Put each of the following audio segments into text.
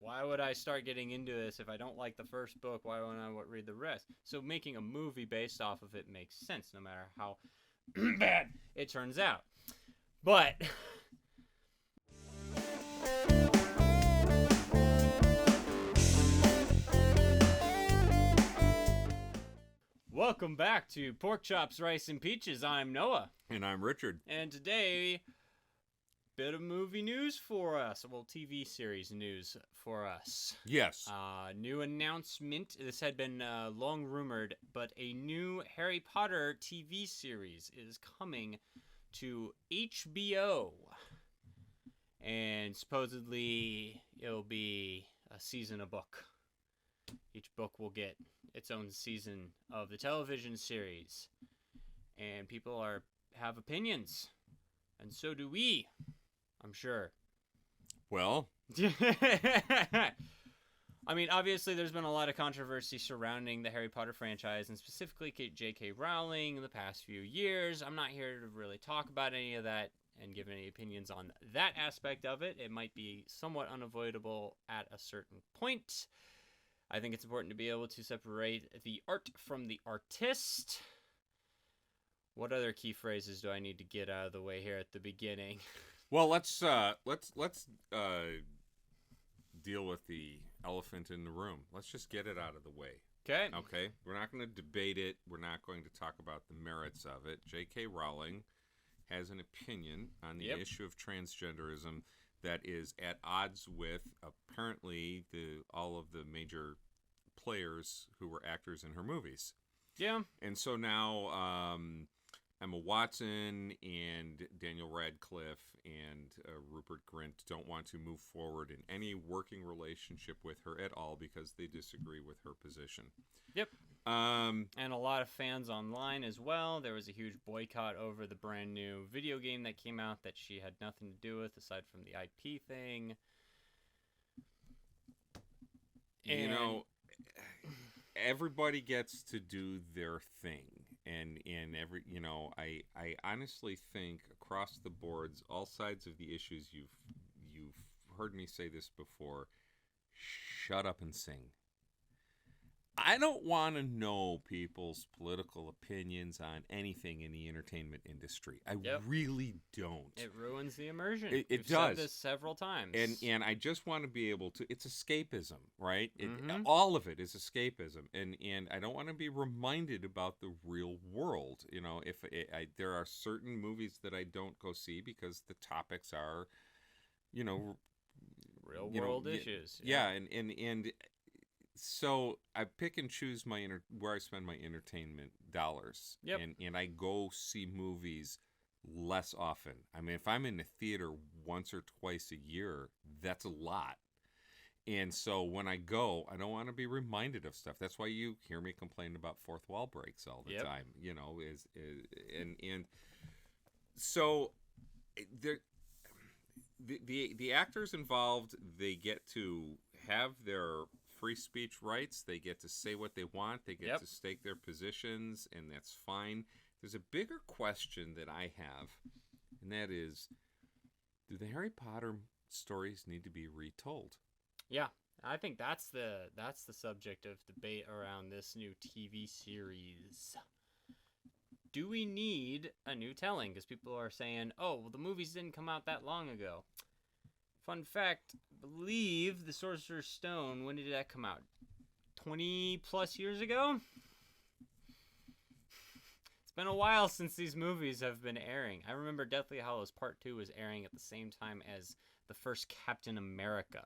why would I start getting into this if I don't like the first book? Why wouldn't I read the rest? So making a movie based off of it makes sense, no matter how bad it turns out. But welcome back to Pork Chops, Rice, and Peaches. I'm Noah. And I'm Richard. And today, bit of movie news for us. Well, TV series news for us. Yes. New announcement. This had been long rumored, but a new Harry Potter TV series is coming to HBO. And supposedly, it'll be a season a book. Each book will get its own season of the television series. And people have opinions. And so do we, I'm sure. Well, I mean, obviously there's been a lot of controversy surrounding the Harry Potter franchise, and specifically J.K. Rowling in the past few years. I'm not here to really talk about any of that and give any opinions on that aspect of it. It might be somewhat unavoidable at a certain point. I think it's important to be able to separate the art from the artist. What other key phrases do I need to get out of the way here at the beginning? well, let's deal with the elephant in the room. Let's just get it out of the way. Okay. Okay. We're not going to debate it. We're not going to talk about the merits of it. J.K. Rowling has an opinion on the issue of transgenderism that is at odds with apparently all of the major players who were actors in her movies. Yeah. And so now Emma Watson and Daniel Radcliffe and Rupert Grint don't want to move forward in any working relationship with her at all because they disagree with her position. Yep. And a lot of fans online as well. There was a huge boycott over the brand new video game that came out that she had nothing to do with aside from the IP thing. And, you know, everybody gets to do their thing. And every, you know, I honestly think across the boards, all sides of the issues, you've heard me say this before, shut up and sing. I don't want to know people's political opinions on anything in the entertainment industry. I really don't. It ruins the immersion. It does. Said this several times. And I just want to be able to. It's escapism, right? All of it is escapism, and I don't want to be reminded about the real world. You know, if there are certain movies that I don't go see because the topics are, you know, real world issues. Yeah, and. So I pick and choose where I spend my entertainment dollars. Yep. And I go see movies less often. I mean, if I'm in the theater once or twice a year, that's a lot. And so when I go, I don't want to be reminded of stuff. That's why you hear me complain about fourth wall breaks all the time. You know, and so the actors involved, they get to have their free speech rights. They get to say what they want. They get to stake their positions, and that's fine. There's a bigger question that I have, and that is, do the Harry Potter stories need to be retold? Yeah, I think that's the subject of debate around this new TV series. Do we need a new telling? Because people are saying, oh, well, the movies didn't come out that long ago. Fun fact, I believe The Sorcerer's Stone, when did that come out? 20 plus years ago? It's been a while since these movies have been airing. I remember Deathly Hallows Part 2 was airing at the same time as the first Captain America.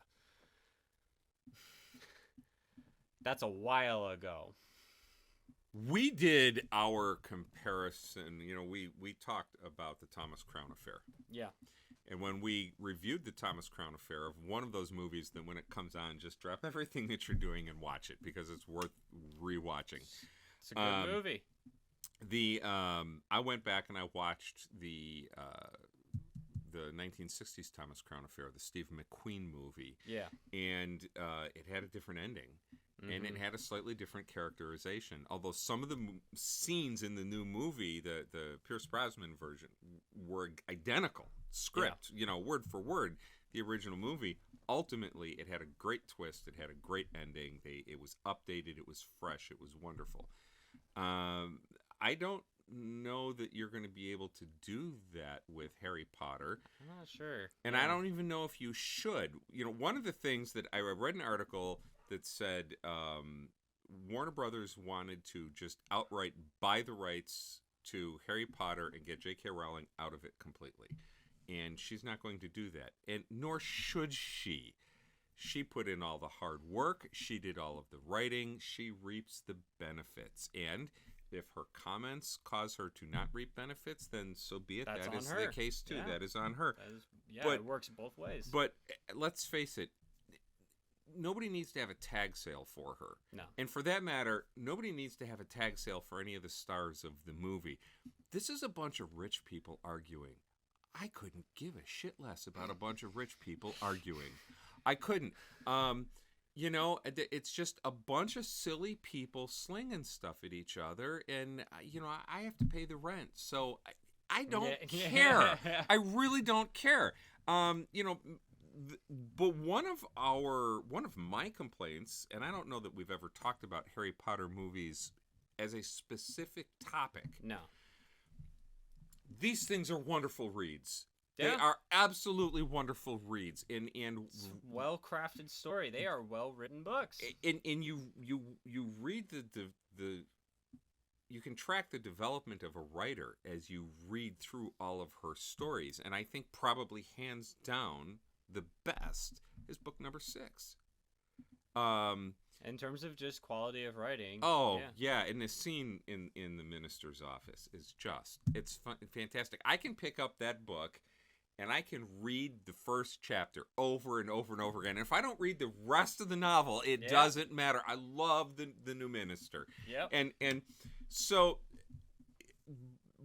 That's a while ago. We did our comparison. You know, we talked about the Thomas Crown Affair. Yeah. And when we reviewed the Thomas Crown Affair, of one of those movies that when it comes on, just drop everything that you're doing and watch it because it's worth rewatching. It's a good movie. I went back and I watched the 1960s Thomas Crown Affair, the Steve McQueen movie. Yeah. And it had a different ending. And it had a slightly different characterization. Although some of the scenes in the new movie, the Pierce Brosnan version, were identical. Script, you know, word for word, the original movie. ultimately, it had a great twist. It had a great ending. It was updated. It was fresh. It was wonderful. I don't know that you're going to be able to do that with Harry Potter. I'm not sure. And I don't even know if you should. One of the things that I read an article that said Warner Brothers wanted to just outright buy the rights to Harry Potter and get J.K. Rowling out of it completely. And she's not going to do that. And nor should she. She put in all the hard work. She did all of the writing. She reaps the benefits. And if her comments cause her to not reap benefits, then so be it. That's that on is her. the case, too. Yeah. That is on her. It works both ways. But let's face it. Nobody needs to have a tag sale for her. No. And for that matter, nobody needs to have a tag sale for any of the stars of the movie. This is a bunch of rich people arguing. I couldn't give a shit less about a bunch of rich people arguing. I couldn't. It's just a bunch of silly people slinging stuff at each other, and I have to pay the rent, so I don't care. I really don't care. But one of my complaints, and I don't know that we've ever talked about Harry Potter movies as a specific topic. No. These things are wonderful reads. Yeah. They are absolutely wonderful reads, and well-crafted story. They are well-written books. And you read the you can track the development of a writer as you read through all of her stories, and I think probably hands down the best is book number 6. In terms of just quality of writing. Oh, yeah. And the scene in the minister's office is it's fantastic. I can pick up that book and I can read the first chapter over and over and over again. And if I don't read the rest of the novel, it doesn't matter. I love the new minister. Yep. And so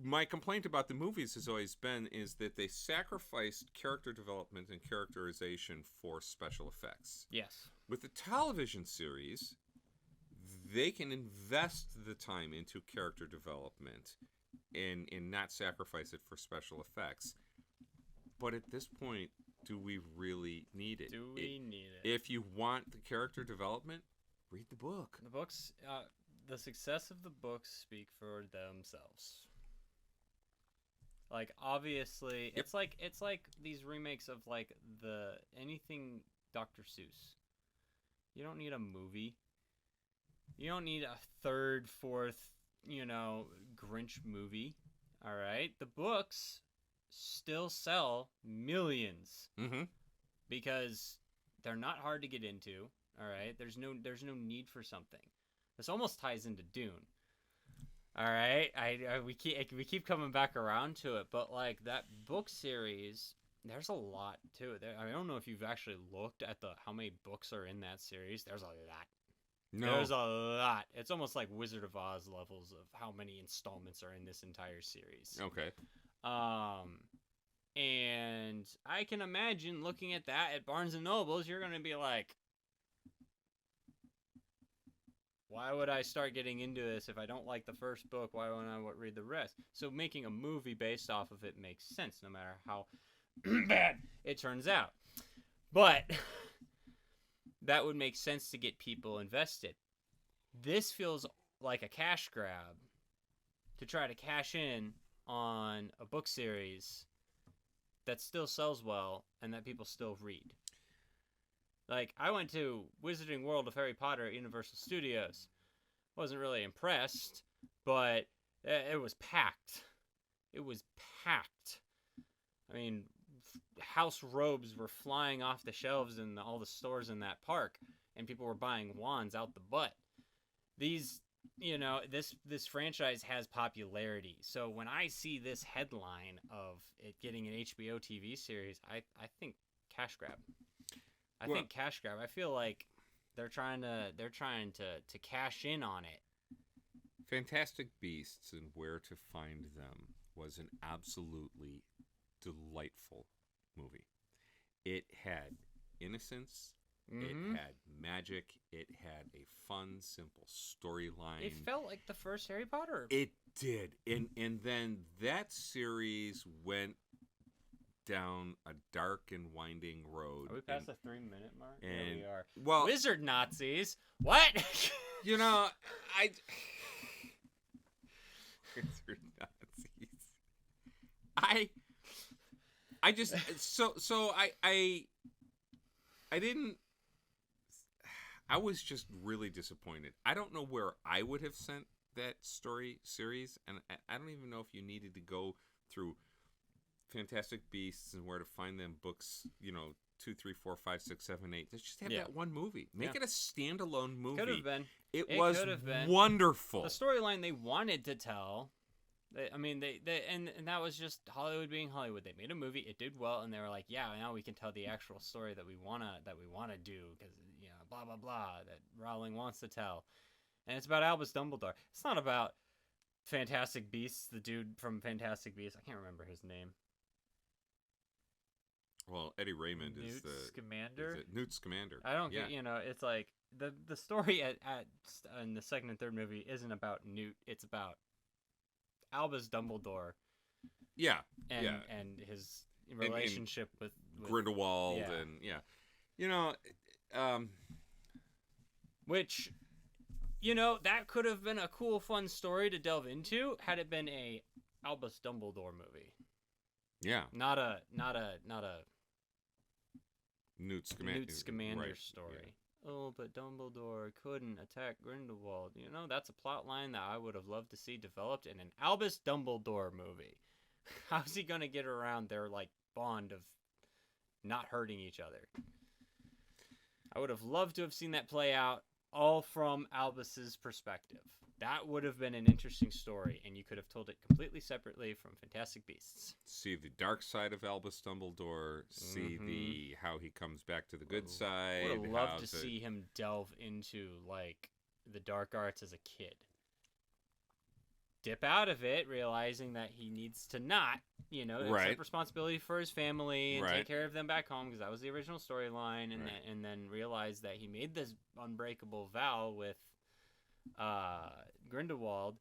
my complaint about the movies has always been is that they sacrificed character development and characterization for special effects. Yes. With the television series, they can invest the time into character development and not sacrifice it for special effects. But at this point, do we really need it? Do we need it? If you want the character development, read the book. The books, the success of the books speak for themselves. Like, obviously, Yep. it's like these remakes of like anything Dr. Seuss. You don't need a movie. You don't need a third, fourth, Grinch movie. All right, the books still sell millions because they're not hard to get into. All right, there's no need for something. This almost ties into Dune. All right, we keep coming back around to it, but like that book series, there's a lot to it. I don't know if you've actually looked at how many books are in that series. There's a lot. No. There's a lot. It's almost like Wizard of Oz levels of how many installments are in this entire series. Okay. And I can imagine looking at that at Barnes & Nobles, you're going to be like, why would I start getting into this if I don't like the first book? Why wouldn't I read the rest? So making a movie based off of it makes sense, no matter how bad it turns out. But that would make sense to get people invested. This feels like a cash grab to try to cash in on a book series that still sells well and that people still read. Like, I went to Wizarding World of Harry Potter at Universal Studios. Wasn't really impressed, but it was packed. It was packed. I mean, house robes were flying off the shelves in all the stores in that park, and people were buying wands out the butt. These, this franchise has popularity. So when I see this headline of it getting an HBO TV series, I think cash grab. I think cash grab. I feel like they're trying to cash in on it. Fantastic Beasts and Where to Find Them was an absolutely delightful movie. It had innocence. It had magic. It had a fun, simple storyline. It felt like the first Harry Potter. It did. And then that series went down a dark and winding road. Are we past the 3-minute mark? And Yeah, we are. well, Wizard Nazis. What? you know, Wizard Nazis. I just I didn't. I was just really disappointed. I don't know where I would have sent that story series, and I don't even know if you needed to go through Fantastic Beasts and where to find them books. 2, 3, 4, 5, 6, 7, 8. Just have that one movie. Make it a standalone movie. Could have been. It was wonderful. The storyline they wanted to tell. And that was just Hollywood being Hollywood. They made a movie, it did well, and they were like, yeah, now we can tell the actual story that we wanna do because blah blah blah that Rowling wants to tell, and it's about Albus Dumbledore. It's not about Fantastic Beasts, the dude from Fantastic Beasts. I can't remember his name. Well, Eddie Raymond Newt is the Scamander. Newt Scamander. I don't get. It's like the story in the second and third movie isn't about Newt. It's about Albus Dumbledore. Yeah. And his relationship with Grindelwald which that could have been a cool, fun story to delve into had it been a Albus Dumbledore movie. Yeah. Not a Newt Scamander story. Yeah. Oh, but Dumbledore couldn't attack Grindelwald. That's a plot line that I would have loved to see developed in an Albus Dumbledore movie. How's he gonna get around their bond of not hurting each other? I would have loved to have seen that play out all from Albus's perspective. That would have been an interesting story, and you could have told it completely separately from Fantastic Beasts. See the dark side of Albus Dumbledore. See how he comes back to the good side. I would have loved to see him delve into the dark arts as a kid. Dip out of it, realizing that he needs to not, accept responsibility for his family and take care of them back home, because that was the original storyline, and then realize that he made this unbreakable vow with Grindelwald.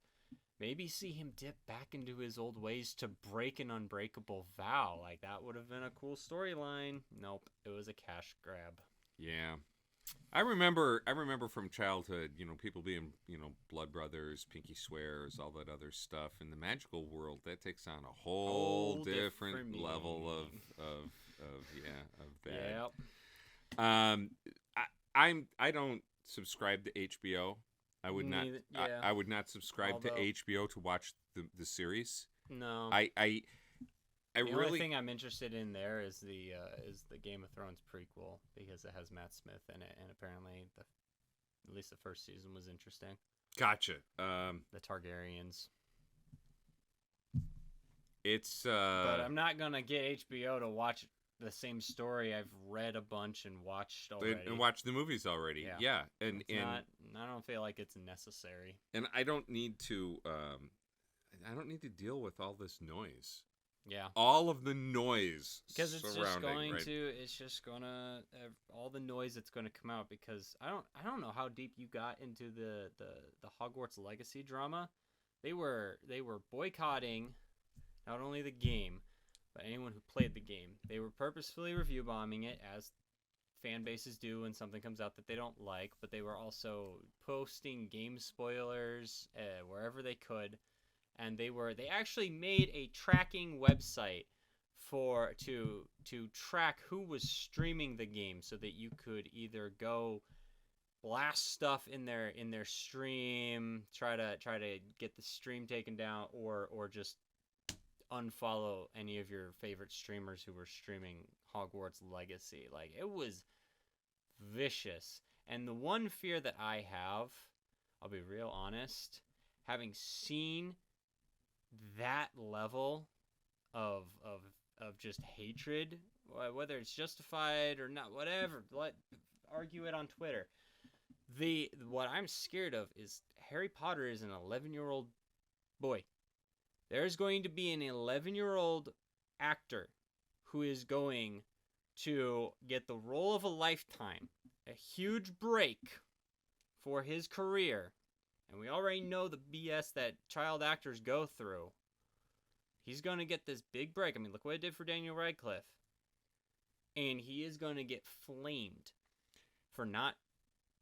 Maybe see him dip back into his old ways to break an unbreakable vow. That would have been a cool storyline. Nope, it was a cash grab. Yeah. I remember from childhood, people being, blood brothers, pinky swears, all that other stuff. In the magical world, that takes on a whole different level of that. Yep. I don't subscribe to HBO. I would not. Yeah. I would not subscribe to HBO to watch the series. No. The only thing I'm interested in there is the Game of Thrones prequel, because it has Matt Smith in it, and apparently at least the first season was interesting. Gotcha. The Targaryens. It's but I'm not gonna get HBO to watch the same story I've read a bunch and watched already. And watched the movies already. Yeah. And I don't feel like it's necessary. And I don't need to deal with all this noise. Yeah. All of the noise. Because it's just gonna all the noise that's gonna come out, because I don't know how deep you got into the Hogwarts Legacy drama. They were boycotting not only the game, but anyone who played the game. They were purposefully review bombing it, as fan bases do when something comes out that they don't like, but they were also posting game spoilers wherever they could. And they actually made a tracking website to track who was streaming the game, so that you could either go blast stuff in their stream, try to get the stream taken down, or just unfollow any of your favorite streamers who were streaming Hogwarts Legacy. It was vicious. And the one fear that I have, I'll be real honest, having seen that level of just hatred, whether it's justified or not, whatever, argue it on Twitter. What I'm scared of is Harry Potter is an 11-year-old boy. There's going to be an 11-year-old actor who is going to get the role of a lifetime, a huge break for his career. And we already know the BS that child actors go through. He's going to get this big break. I mean, look what it did for Daniel Radcliffe. And he is going to get flamed for not...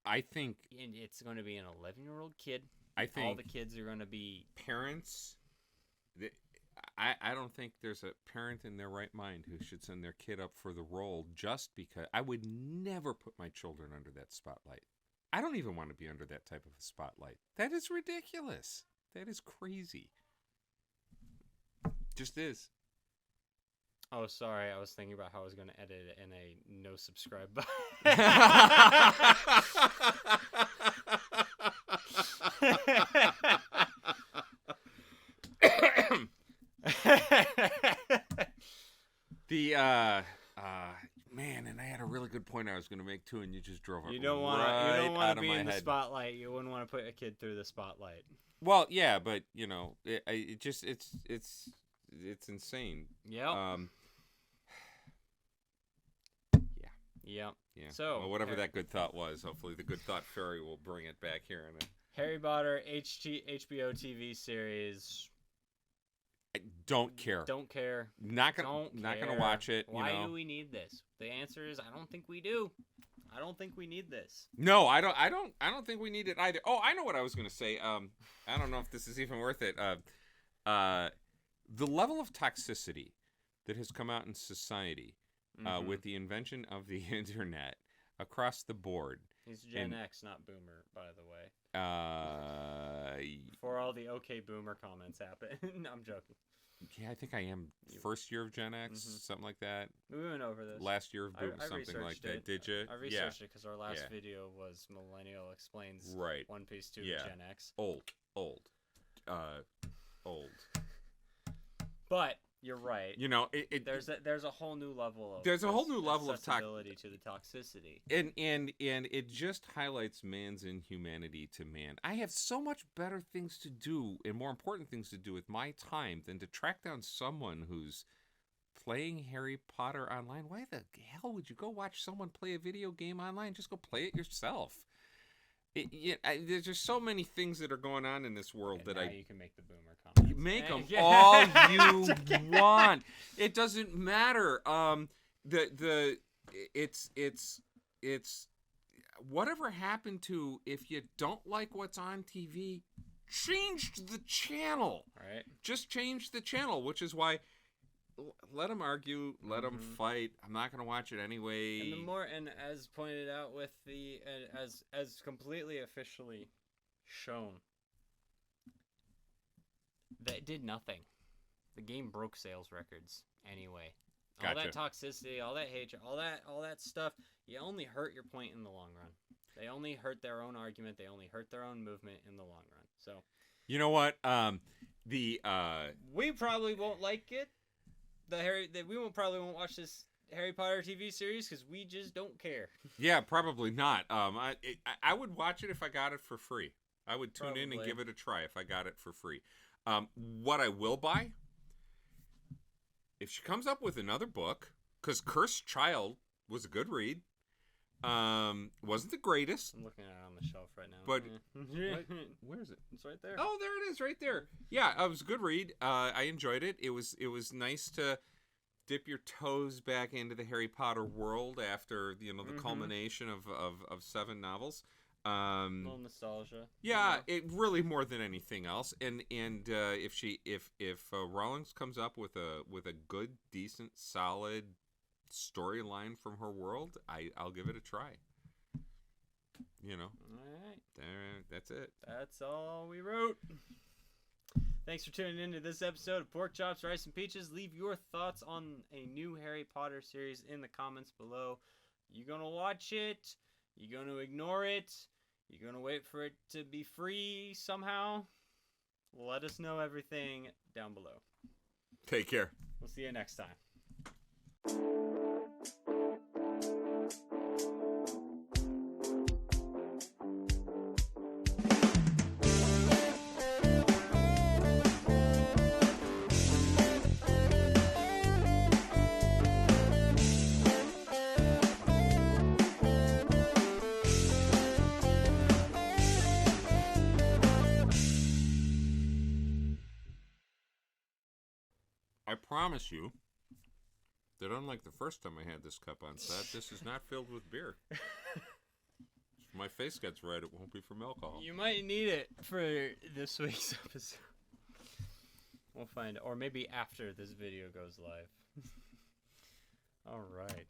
I think... And it's going to be an 11-year-old kid. I think... All the kids are going to be... Parents... I don't think there's a parent in their right mind who should send their kid up for the role just because... I would never put my children under that spotlight. I don't even want to be under that type of a spotlight. That is ridiculous. That is crazy. Just is. Oh, sorry. I was thinking about how I was going to edit it in a no subscribe button. Man, and I had a really good point I was going to make too, and you just drove it You don't want to be in the spotlight. You wouldn't want to put a kid through the spotlight. Well, yeah, but you know, it's insane. Yeah. Yeah. So well, whatever that good thought was, hopefully the good thought fairy will bring it back here in a Harry Potter HBO TV series. I don't care. Don't care. Not gonna watch it. Why do we need this? The answer is I don't think we do. I don't think we need this. No, I don't think we need it either. Oh, I know what I was gonna say. I don't know if this is even worth it. The level of toxicity that has come out in society with the invention of the internet across the board. He's Gen X, not Boomer, by the way. Before all the okay Boomer comments happen. No, I'm joking. Yeah, I think I am first year of Gen X, something like that. We went over this. Last year of Boomer, something like that. Did you? I researched it because our last video was Millennial Explains One Piece 2 Gen X. Old. But you're right. You know, there's a whole new level of accessibility to the toxicity, and it just highlights man's inhumanity to man. I have so much better things to do and more important things to do with my time than to track down someone who's playing Harry Potter online. Why the hell would you go watch someone play a video game online? Just go play it yourself. There's just so many things that are going on in this world that you can make the Boomer comments. You make them all you want. It doesn't matter. It's whatever happened to if you don't like what's on TV, change the channel. Right. Just change the channel, which is why. Let them argue. Let them fight. I'm not going to watch it anyway. And as pointed out with as completely officially shown, that did nothing. The game broke sales records anyway. Gotcha. All that toxicity, all that hatred, all that stuff. You only hurt your point in the long run. They only hurt their own argument. They only hurt their own movement in the long run. So, you know what? We probably won't like it. Probably won't watch this Harry Potter TV series because we just don't care. Yeah, probably not. I would watch it if I got it for free. I would tune in and give it a try if I got it for free. What I will buy, if she comes up with another book, because Cursed Child was a good read. Wasn't the greatest. I'm looking at it on the shelf right now. But where is it? It's right there. Oh, there it is, right there. Yeah, it was a good read. I enjoyed it. It was nice to dip your toes back into the Harry Potter world after the culmination of 7 novels. A little nostalgia. Yeah, it really more than anything else. And if Rowling comes up with a good, decent, solid storyline from her world, I'll give it a try. You know. All right. That's it. That's all we wrote. Thanks for tuning in to this episode of Pork Chops, Rice, and Peaches. Leave your thoughts on a new Harry Potter series in the comments below. You gonna watch it? You gonna ignore it? You gonna wait for it to be free somehow? Let us know everything down below. Take care. We'll see you next time. promise you that unlike the first time I had this cup on set, this is not filled with beer. If my face gets red, it won't be from alcohol. You might need it for this week's episode. We'll find, or maybe after this video goes live. All right.